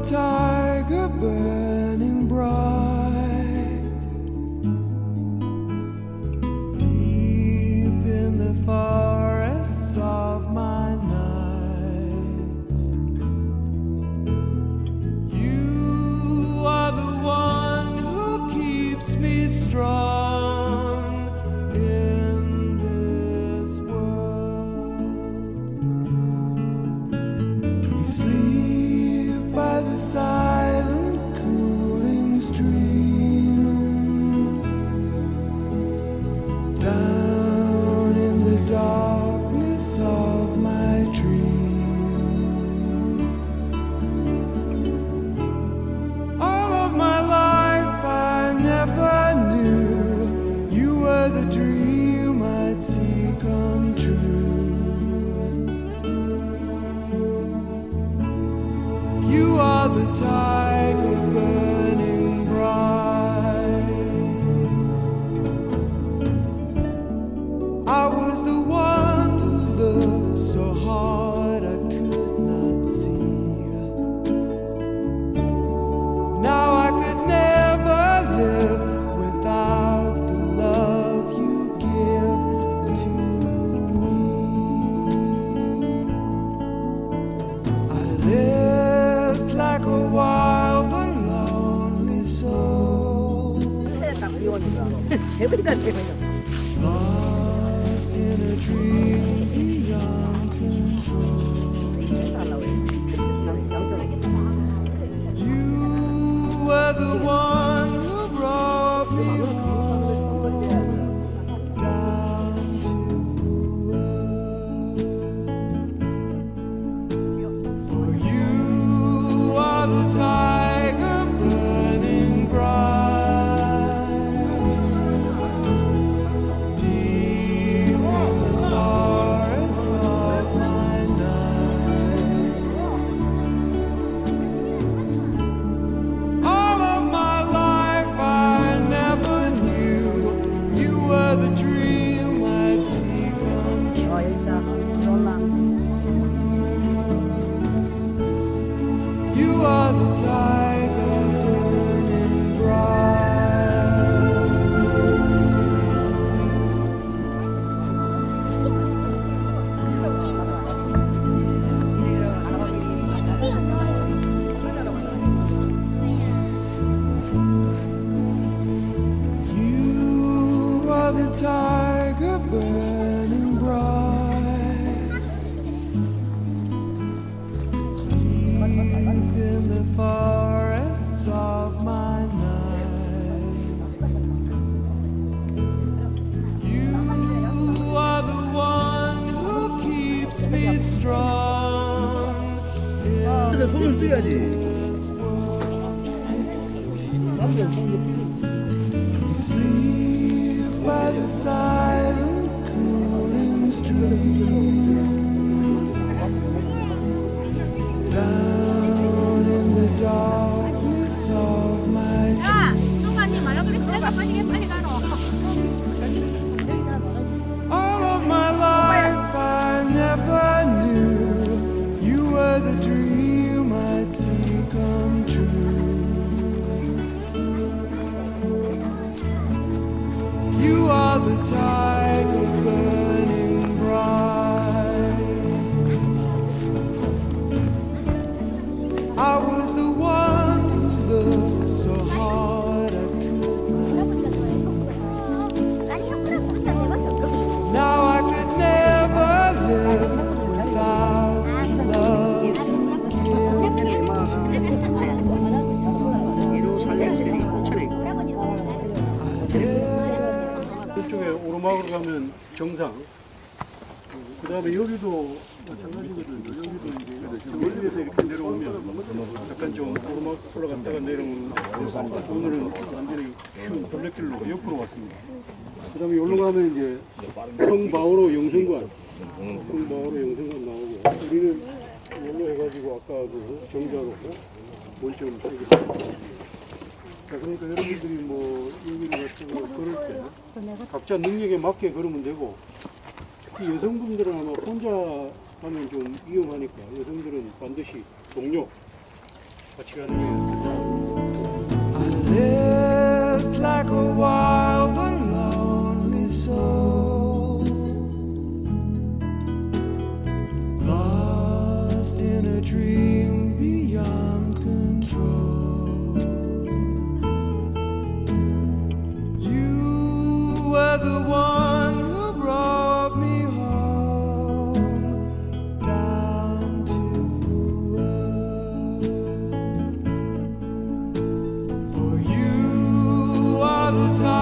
tiger burning bright deep in the forests of my nights. You are the one who keeps me strong in this world. You sleep by the silent cooling streams down in the darkness of my dreams. All of my life I never knew you were the dream I'd see come true. You are the tiger burning bright. I was the one who looked so hard I could not see. Now I could never live without the love you give to me. I lived like a wild and lonely soul, lost in a dream beyond control. You were the one who brought me home down to earth. For you are the tiger burning bright deep in the forests of my nights. All of my life I never knew you were the dream I'd see come true. You are the tiger burning bright. You are the tiger burning bright deep in the forests of my nights. You are the one who keeps me strong in this world. You sleep by the silent cooling streams down in the darkness of my dreams. All of my life I never knew you were the dream I'd see come true. You are the tiger burning bright. I was the one who looked so hard I could not see. Now I could never live without the love you give to me. 그쪽에 오르막으로 가면 정상. 그 다음에 여기도 마찬가지거든요. 여기도 이제 멀리에서 이렇게 내려오면 약간 좀 오르막 올라갔다가 내려오는 오늘은 완전히 쉬운 둘레길로 옆으로 왔습니다. 그 다음에 여기로 가면 이제 성바오로 영성관 나오고 우리는 여기로 해가지고 아까 그 정자로 원점을 쓰게 자, 그러니까 여러분들이 뭐 여기를 가지고 걸을 때 각자 능력에 맞게 걸으면 되고 특히 여성분들은 아마 혼자 하면 좀 위험하니까 여성들은 반드시 동료 같이 가는 게 I lived like a wild and lonely soul, lost in a dream beyond control. You were the one who brought me home down to earth. For you are the time